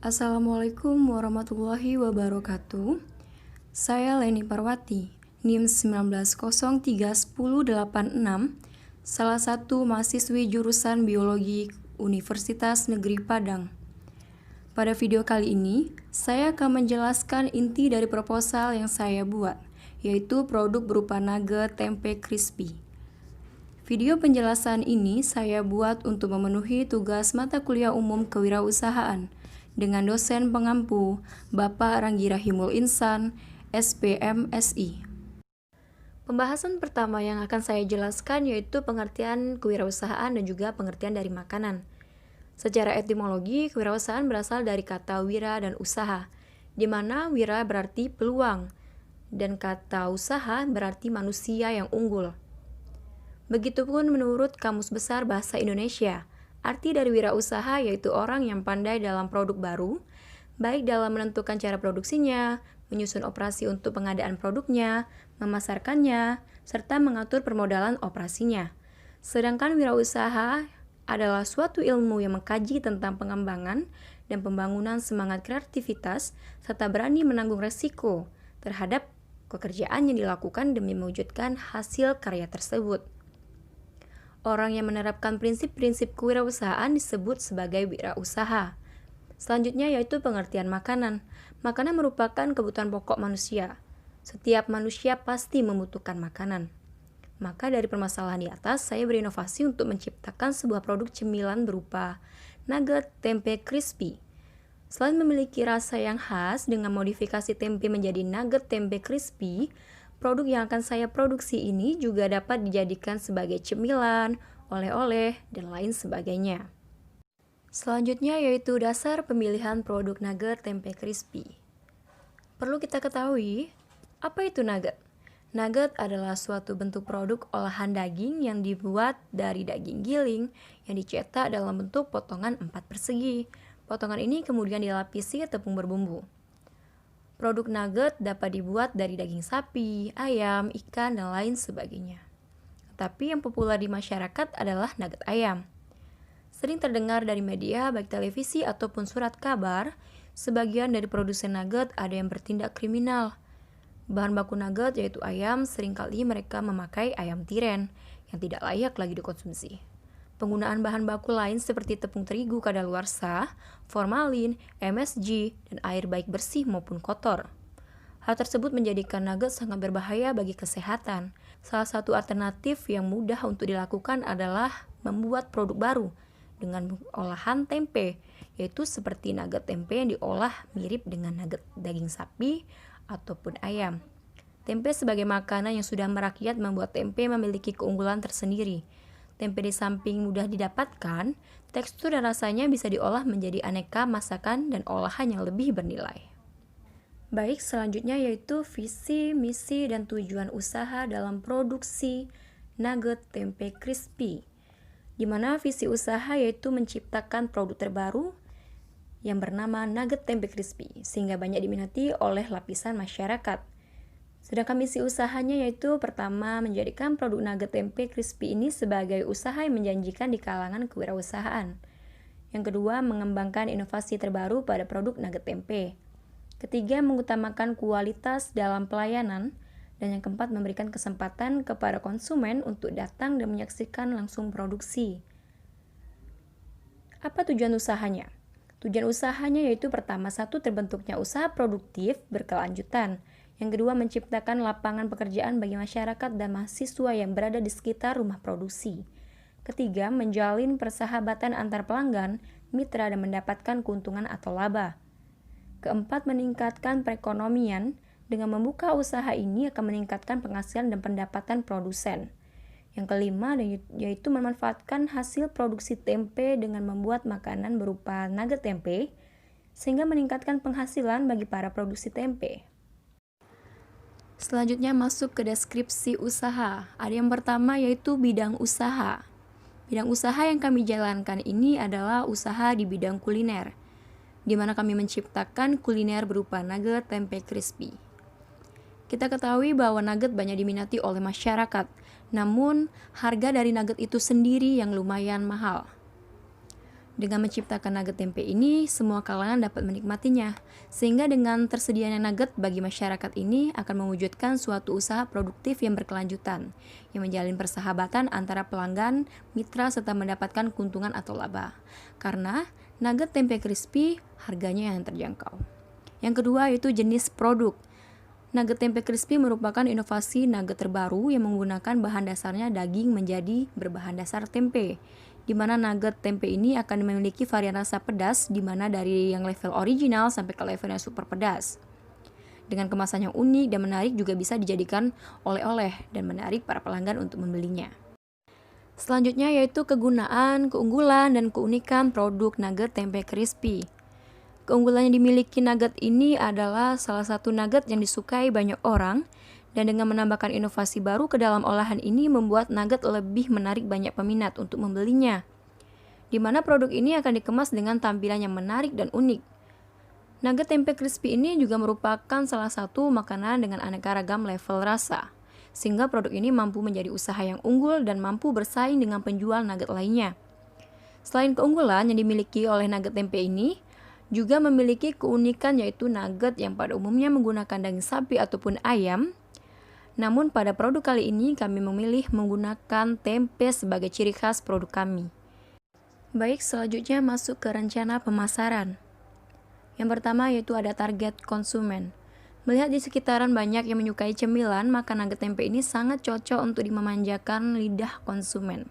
Assalamualaikum warahmatullahi wabarakatuh. Saya Leni Parwati, NIM 19031086, salah satu mahasiswi jurusan Biologi Universitas Negeri Padang. Pada video kali ini, saya akan menjelaskan inti dari proposal yang saya buat, yaitu produk berupa nugget tempe crispy. Video penjelasan ini saya buat untuk memenuhi tugas mata kuliah umum kewirausahaan dengan dosen pengampu Bapak Ranggi Rahimul Insan, SPMSI. Pembahasan pertama yang akan saya jelaskan yaitu pengertian kewirausahaan dan juga pengertian dari makanan. Secara etimologi, kewirausahaan berasal dari kata wira dan usaha, di mana wira berarti peluang, dan kata usaha berarti manusia yang unggul. Begitupun menurut Kamus Besar Bahasa Indonesia, arti dari wirausaha yaitu orang yang pandai dalam produk baru, baik dalam menentukan cara produksinya, menyusun operasi untuk pengadaan produknya, memasarkannya, serta mengatur permodalan operasinya. Sedangkan wirausaha adalah suatu ilmu yang mengkaji tentang pengembangan dan pembangunan semangat kreativitas serta berani menanggung resiko terhadap pekerjaan yang dilakukan demi mewujudkan hasil karya tersebut. Orang yang menerapkan prinsip-prinsip kewirausahaan disebut sebagai wirausaha. Selanjutnya yaitu pengertian makanan. Makanan merupakan kebutuhan pokok manusia. Setiap manusia pasti membutuhkan makanan. Maka dari permasalahan di atas, saya berinovasi untuk menciptakan sebuah produk cemilan berupa nugget tempe crispy. Selain memiliki rasa yang khas dengan modifikasi tempe menjadi nugget tempe crispy, produk yang akan saya produksi ini juga dapat dijadikan sebagai cemilan, oleh-oleh, dan lain sebagainya. Selanjutnya yaitu dasar pemilihan produk nugget tempe crispy. Perlu kita ketahui, apa itu nugget? Nugget adalah suatu bentuk produk olahan daging yang dibuat dari daging giling yang dicetak dalam bentuk potongan 4 persegi. Potongan ini kemudian dilapisi tepung berbumbu. Produk nugget dapat dibuat dari daging sapi, ayam, ikan, dan lain sebagainya. Tapi yang populer di masyarakat adalah nugget ayam. Sering terdengar dari media, baik televisi ataupun surat kabar, sebagian dari produsen nugget ada yang bertindak kriminal. Bahan baku nugget yaitu ayam, seringkali mereka memakai ayam tiren yang tidak layak lagi dikonsumsi. Penggunaan bahan baku lain seperti tepung terigu kadaluarsa, formalin, MSG, dan air baik bersih maupun kotor. Hal tersebut menjadikan nugget sangat berbahaya bagi kesehatan. Salah satu alternatif yang mudah untuk dilakukan adalah membuat produk baru dengan olahan tempe, yaitu seperti nugget tempe yang diolah mirip dengan nugget daging sapi ataupun ayam. Tempe sebagai makanan yang sudah merakyat membuat tempe memiliki keunggulan tersendiri. Tempe di samping mudah didapatkan, tekstur dan rasanya bisa diolah menjadi aneka masakan dan olahan yang lebih bernilai. Baik, selanjutnya yaitu visi, misi, dan tujuan usaha dalam produksi nugget tempe crispy, di mana visi usaha yaitu menciptakan produk terbaru yang bernama nugget tempe crispy, sehingga banyak diminati oleh lapisan masyarakat. Sedangkan misi usahanya yaitu pertama, menjadikan produk nugget tempe crispy ini sebagai usaha yang menjanjikan di kalangan kewirausahaan. Yang kedua, mengembangkan inovasi terbaru pada produk nugget tempe. Ketiga, mengutamakan kualitas dalam pelayanan. Dan yang keempat, memberikan kesempatan kepada konsumen untuk datang dan menyaksikan langsung produksi. Apa tujuan usahanya? Tujuan usahanya yaitu pertama, satu, terbentuknya usaha produktif berkelanjutan. Yang kedua, menciptakan lapangan pekerjaan bagi masyarakat dan mahasiswa yang berada di sekitar rumah produksi. Ketiga, menjalin persahabatan antar pelanggan, mitra, dan mendapatkan keuntungan atau laba. Keempat, meningkatkan perekonomian. Dengan membuka usaha ini akan meningkatkan penghasilan dan pendapatan produsen. Yang kelima, yaitu memanfaatkan hasil produksi tempe dengan membuat makanan berupa nugget tempe, sehingga meningkatkan penghasilan bagi para produksi tempe. Selanjutnya masuk ke deskripsi usaha. Ada yang pertama yaitu bidang usaha. Bidang usaha yang kami jalankan ini adalah usaha di bidang kuliner, di mana kami menciptakan kuliner berupa nugget tempe crispy. Kita ketahui bahwa nugget banyak diminati oleh masyarakat, namun harga dari nugget itu sendiri yang lumayan mahal. Dengan menciptakan nugget tempe ini, semua kalangan dapat menikmatinya. Sehingga dengan tersedianya nugget bagi masyarakat ini akan mewujudkan suatu usaha produktif yang berkelanjutan, yang menjalin persahabatan antara pelanggan, mitra, serta mendapatkan keuntungan atau laba. Karena nugget tempe crispy harganya yang terjangkau. Yang kedua yaitu jenis produk. Nugget tempe crispy merupakan inovasi nugget terbaru yang menggunakan bahan dasarnya daging menjadi berbahan dasar tempe, di mana nugget tempe ini akan memiliki varian rasa pedas, di mana dari yang level original sampai ke level yang super pedas. Dengan kemasan yang unik dan menarik juga bisa dijadikan oleh-oleh dan menarik para pelanggan untuk membelinya. Selanjutnya yaitu kegunaan, keunggulan, dan keunikan produk nugget tempe crispy. Keunggulan yang dimiliki nugget ini adalah salah satu nugget yang disukai banyak orang, dan dengan menambahkan inovasi baru ke dalam olahan ini membuat nugget lebih menarik banyak peminat untuk membelinya. Di mana produk ini akan dikemas dengan tampilan yang menarik dan unik. Nugget tempe crispy ini juga merupakan salah satu makanan dengan aneka ragam level rasa, sehingga produk ini mampu menjadi usaha yang unggul dan mampu bersaing dengan penjual nugget lainnya. Selain keunggulan yang dimiliki oleh nugget tempe ini, juga memiliki keunikan yaitu nugget yang pada umumnya menggunakan daging sapi ataupun ayam. Namun pada produk kali ini kami memilih menggunakan tempe sebagai ciri khas produk kami. Baik, selanjutnya masuk ke rencana pemasaran. Yang pertama yaitu ada target konsumen. Melihat di sekitaran banyak yang menyukai cemilan, maka nugget tempe ini sangat cocok untuk memanjakan lidah konsumen.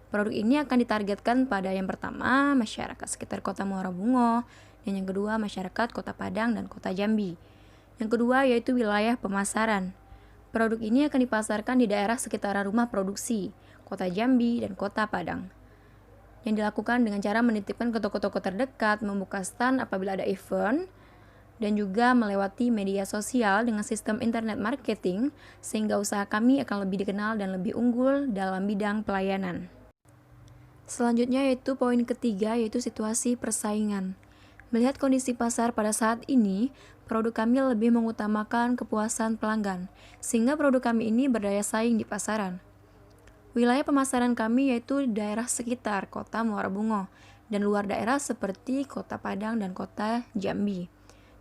Produk ini akan ditargetkan pada yang pertama, masyarakat sekitar Kota Muara Bungo, dan yang kedua, masyarakat Kota Padang dan Kota Jambi. Yang kedua yaitu wilayah pemasaran. Produk ini akan dipasarkan di daerah sekitaran rumah produksi, Kota Jambi dan Kota Padang. Yang dilakukan dengan cara menitipkan ke toko-toko terdekat, membuka stand apabila ada event, dan juga melewati media sosial dengan sistem internet marketing, sehingga usaha kami akan lebih dikenal dan lebih unggul dalam bidang pelayanan. Selanjutnya yaitu poin ketiga yaitu situasi persaingan. Melihat kondisi pasar pada saat ini, produk kami lebih mengutamakan kepuasan pelanggan, sehingga produk kami ini berdaya saing di pasaran. Wilayah pemasaran kami yaitu daerah sekitar Kota Muara Bungo dan luar daerah seperti Kota Padang dan Kota Jambi,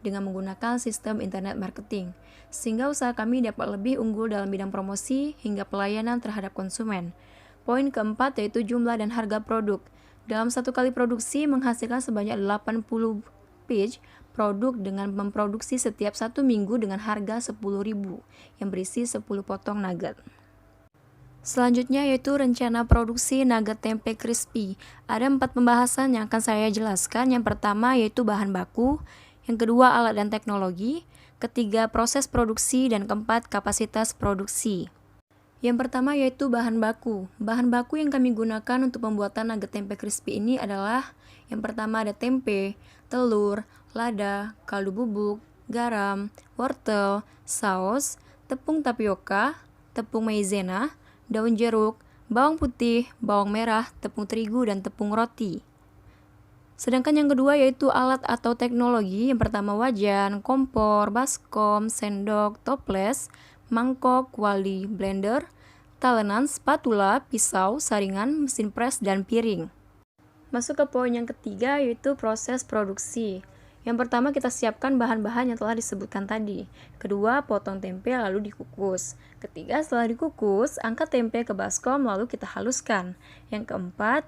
dengan menggunakan sistem internet marketing, sehingga usaha kami dapat lebih unggul dalam bidang promosi hingga pelayanan terhadap konsumen. Poin keempat yaitu jumlah dan harga produk. Dalam satu kali produksi menghasilkan sebanyak 80 batch produk dengan memproduksi setiap 1 minggu dengan harga 10.000 yang berisi 10 potong nugget. Selanjutnya yaitu rencana produksi nugget tempe crispy. Ada 4 pembahasan yang akan saya jelaskan. Yang pertama yaitu bahan baku, yang kedua alat dan teknologi, ketiga proses produksi, dan keempat kapasitas produksi. Yang pertama yaitu bahan baku. Bahan baku yang kami gunakan untuk pembuatan nugget tempe crispy ini adalah yang pertama ada tempe, telur, lada, kaldu bubuk, garam, wortel, saus, tepung tapioka, tepung maizena, daun jeruk, bawang putih, bawang merah, tepung terigu, dan tepung roti. Sedangkan yang kedua yaitu alat atau teknologi. Yang pertama wajan, kompor, baskom, sendok, toples, mangkok, kuali, blender, talenan, spatula, pisau, saringan, mesin pres, dan piring. Masuk ke poin yang ketiga yaitu proses produksi. Yang pertama kita siapkan bahan-bahan yang telah disebutkan tadi. Kedua, potong tempe lalu dikukus. Ketiga, setelah dikukus, angkat tempe ke baskom lalu kita haluskan. Yang keempat,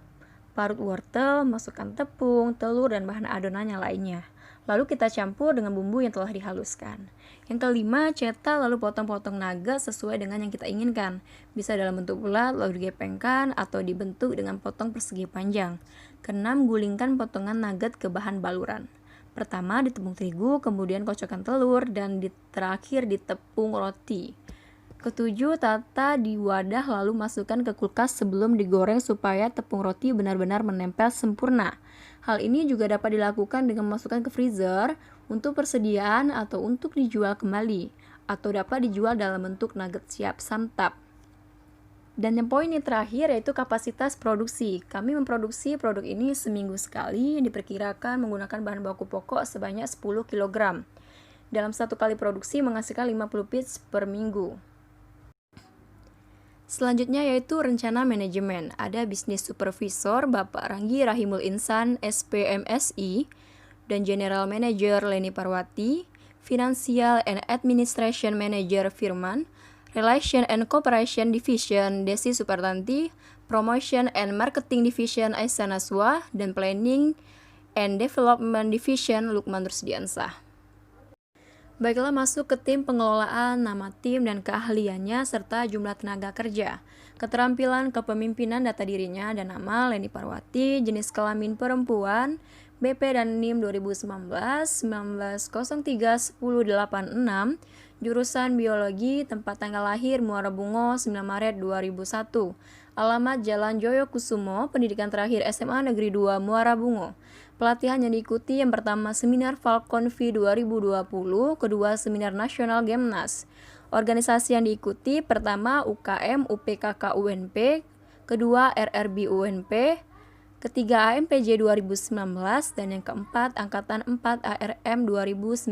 parut wortel, masukkan tepung, telur, dan bahan adonan yang lainnya. Lalu kita campur dengan bumbu yang telah dihaluskan. Yang kelima, cetak lalu potong-potong nugget sesuai dengan yang kita inginkan. Bisa dalam bentuk bulat lalu digepengkan atau dibentuk dengan potong persegi panjang. Keenam, gulingkan potongan nugget ke bahan baluran. Pertama di tepung terigu, kemudian kocokkan telur, dan terakhir di tepung roti. Ketujuh, tata di wadah lalu masukkan ke kulkas sebelum digoreng supaya tepung roti benar-benar menempel sempurna. Hal ini juga dapat dilakukan dengan memasukkan ke freezer untuk persediaan atau untuk dijual kembali, atau dapat dijual dalam bentuk nugget siap santap. Dan yang poin yang terakhir yaitu kapasitas produksi. Kami memproduksi produk ini seminggu sekali yang diperkirakan menggunakan bahan baku pokok sebanyak 10 kg. Dalam satu kali produksi menghasilkan 50 piece per minggu. Selanjutnya yaitu rencana manajemen. Ada bisnis supervisor Bapak Ranggi Rahimul Insan, SPMSI, dan General Manager Leni Parwati, Financial and Administration Manager Firman, Relation and Cooperation Division Desi Supartanti, Promotion and Marketing Division Aisyah Naswa, dan Planning and Development Division Lukman Rusdiansah. Baiklah, masuk ke tim pengelolaan, nama tim dan keahliannya serta jumlah tenaga kerja. Keterampilan kepemimpinan data dirinya dan nama Leni Parwati, jenis kelamin perempuan, BP dan NIM 2019 1903 1086, jurusan biologi, tempat tanggal lahir Muara Bungo 9 Maret 2001. Alamat Jalan Joyo Kusumo, pendidikan terakhir SMA Negeri 2 Muara Bungo. Pelatihan yang diikuti yang pertama Seminar Falcon V 2020, kedua Seminar Nasional Gemnas. Organisasi yang diikuti pertama UKM UPKK UNP, kedua RRB UNP, ketiga AMPJ 2019, dan yang keempat Angkatan 4 ARM 2019.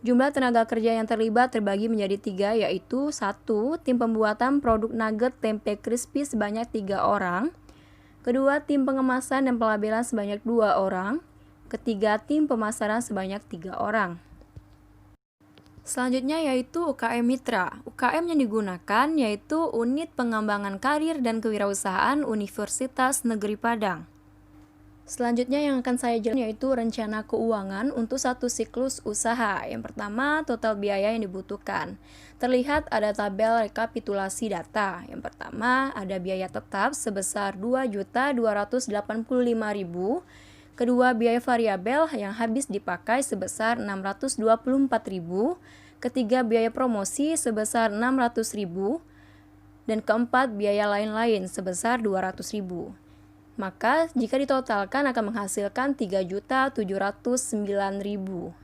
Jumlah tenaga kerja yang terlibat terbagi menjadi 3, yaitu 1. Tim pembuatan produk nugget tempe crispy sebanyak 3 orang. Kedua, tim pengemasan dan pelabelan sebanyak 2 orang. Ketiga, tim pemasaran sebanyak 3 orang. Selanjutnya yaitu UKM Mitra. UKM yang digunakan yaitu Unit Pengembangan Karir dan Kewirausahaan Universitas Negeri Padang. Selanjutnya yang akan saya jelaskan yaitu rencana keuangan untuk satu siklus usaha. Yang pertama, total biaya yang dibutuhkan. Terlihat ada tabel rekapitulasi data. Yang pertama, ada biaya tetap sebesar 2.285.000. Kedua, biaya variabel yang habis dipakai sebesar 624.000. Ketiga, biaya promosi sebesar 600.000. Dan keempat, biaya lain-lain sebesar 200.000. Maka jika ditotalkan akan menghasilkan 3.709.000.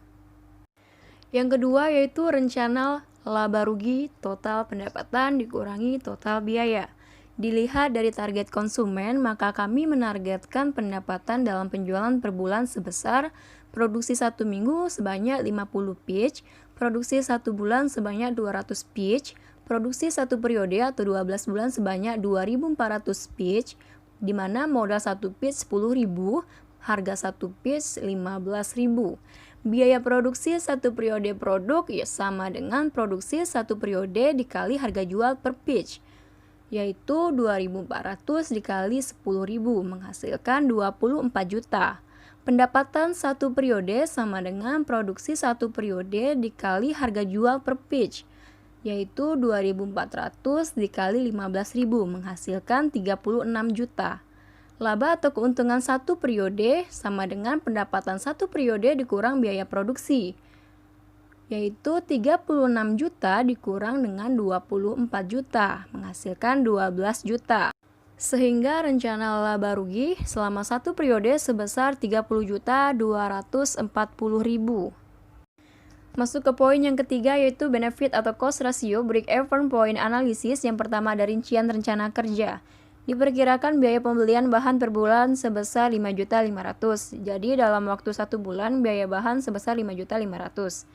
Yang kedua yaitu rencana laba rugi, total pendapatan dikurangi total biaya. Dilihat dari target konsumen, maka kami menargetkan pendapatan dalam penjualan per bulan sebesar produksi 1 minggu sebanyak 50 pitch, produksi 1 bulan sebanyak 200 pitch, produksi 1 periode atau 12 bulan sebanyak 2.400 pitch, di mana modal 1 pitch 10.000, harga 1 pitch 15.000. Biaya produksi 1 periode produk sama dengan produksi 1 periode dikali harga jual per pitch, yaitu 2.400 dikali 10.000 menghasilkan 24 juta. Pendapatan 1 periode sama dengan produksi 1 periode dikali harga jual per pitch, yaitu 2.400 dikali 15.000 menghasilkan 36 juta. Laba atau keuntungan 1 periode sama dengan pendapatan 1 periode dikurang biaya produksi, yaitu 36 juta dikurang dengan 24 juta menghasilkan 12 juta. Sehingga rencana laba rugi selama 1 periode sebesar 30.240.000. Masuk ke poin yang ketiga yaitu benefit atau cost ratio break-even point analysis. Yang pertama ada rincian rencana kerja. Diperkirakan biaya pembelian bahan per bulan sebesar 5.500.000. Jadi dalam waktu 1 bulan biaya bahan sebesar 5.500.000.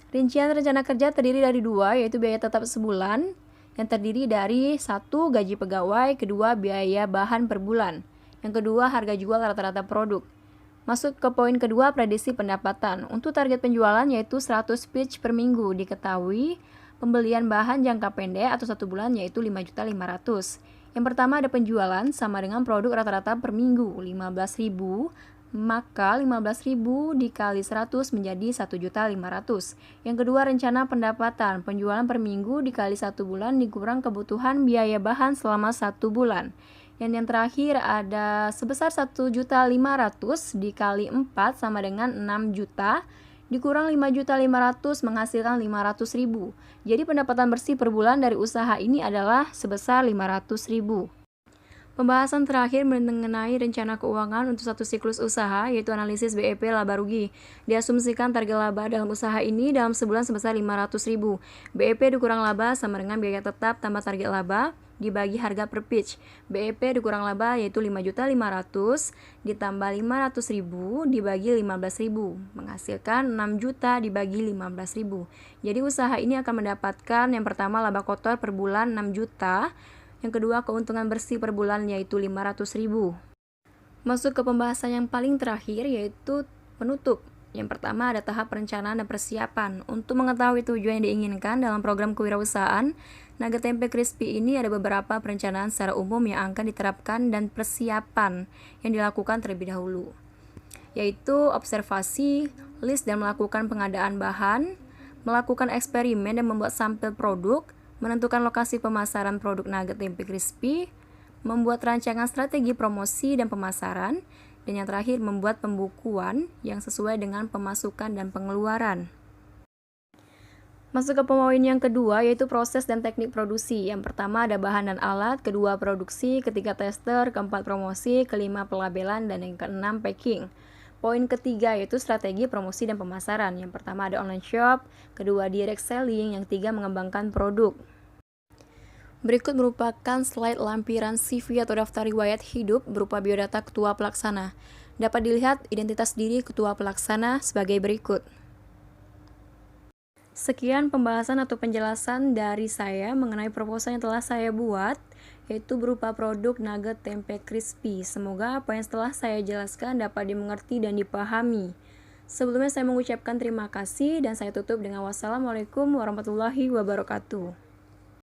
Rincian rencana kerja terdiri dari 2, yaitu biaya tetap sebulan yang terdiri dari 1. Gaji pegawai, kedua biaya bahan per bulan, yang kedua harga jual rata-rata produk. Masuk ke poin kedua, prediksi pendapatan. Untuk target penjualan yaitu 100 pitch per minggu. Diketahui pembelian bahan jangka pendek atau 1 bulan yaitu 5.500.000. Yang pertama ada penjualan sama dengan produk rata-rata per minggu 15.000, maka 15.000 dikali 100 menjadi 1.500.000. Yang kedua rencana pendapatan. Penjualan per minggu dikali 1 bulan dikurang kebutuhan biaya bahan selama 1 bulan. Yang terakhir ada sebesar 1.500.000 dikali 4 sama dengan 6 juta, dikurang 5.500.000 menghasilkan 500.000. Jadi pendapatan bersih per bulan dari usaha ini adalah sebesar 500.000. Pembahasan terakhir mengenai rencana keuangan untuk satu siklus usaha, yaitu analisis BEP laba rugi. Diasumsikan target laba dalam usaha ini dalam sebulan sebesar 500.000. BEP dikurang laba sama dengan biaya tetap tambah target laba. dibagi harga per pitch. BEP dikurang laba yaitu 5.500.000 ditambah 500.000 dibagi 15.000 menghasilkan 6 juta dibagi 15.000. Jadi usaha ini akan mendapatkan yang pertama laba kotor per bulan 6 juta, yang kedua keuntungan bersih per bulan yaitu 500.000. Masuk ke pembahasan yang paling terakhir yaitu penutup. Yang pertama ada tahap perencanaan dan persiapan. Untuk mengetahui tujuan yang diinginkan dalam program kewirausahaan, Nugget Tempe Crispy ini ada beberapa perencanaan secara umum yang akan diterapkan dan persiapan yang dilakukan terlebih dahulu, yaitu observasi, list dan melakukan pengadaan bahan, melakukan eksperimen dan membuat sampel produk, menentukan lokasi pemasaran produk Nugget Tempe Crispy, membuat rancangan strategi promosi dan pemasaran, dan yang terakhir membuat pembukuan yang sesuai dengan pemasukan dan pengeluaran. Masuk ke poin yang kedua yaitu proses dan teknik produksi. Yang pertama ada bahan dan alat, kedua produksi, ketiga tester, keempat promosi, kelima pelabelan, dan yang keenam packing. Poin ketiga yaitu strategi promosi dan pemasaran. Yang pertama ada online shop, kedua direct selling, yang ketiga mengembangkan produk. Berikut merupakan slide lampiran CV atau daftar riwayat hidup berupa biodata ketua pelaksana. Dapat dilihat identitas diri ketua pelaksana sebagai berikut. Sekian pembahasan atau penjelasan dari saya mengenai proposal yang telah saya buat, yaitu berupa produk Nugget Tempe Crispy. Semoga apa yang setelah saya jelaskan dapat dimengerti dan dipahami. Sebelumnya saya mengucapkan terima kasih dan saya tutup dengan wassalamualaikum warahmatullahi wabarakatuh.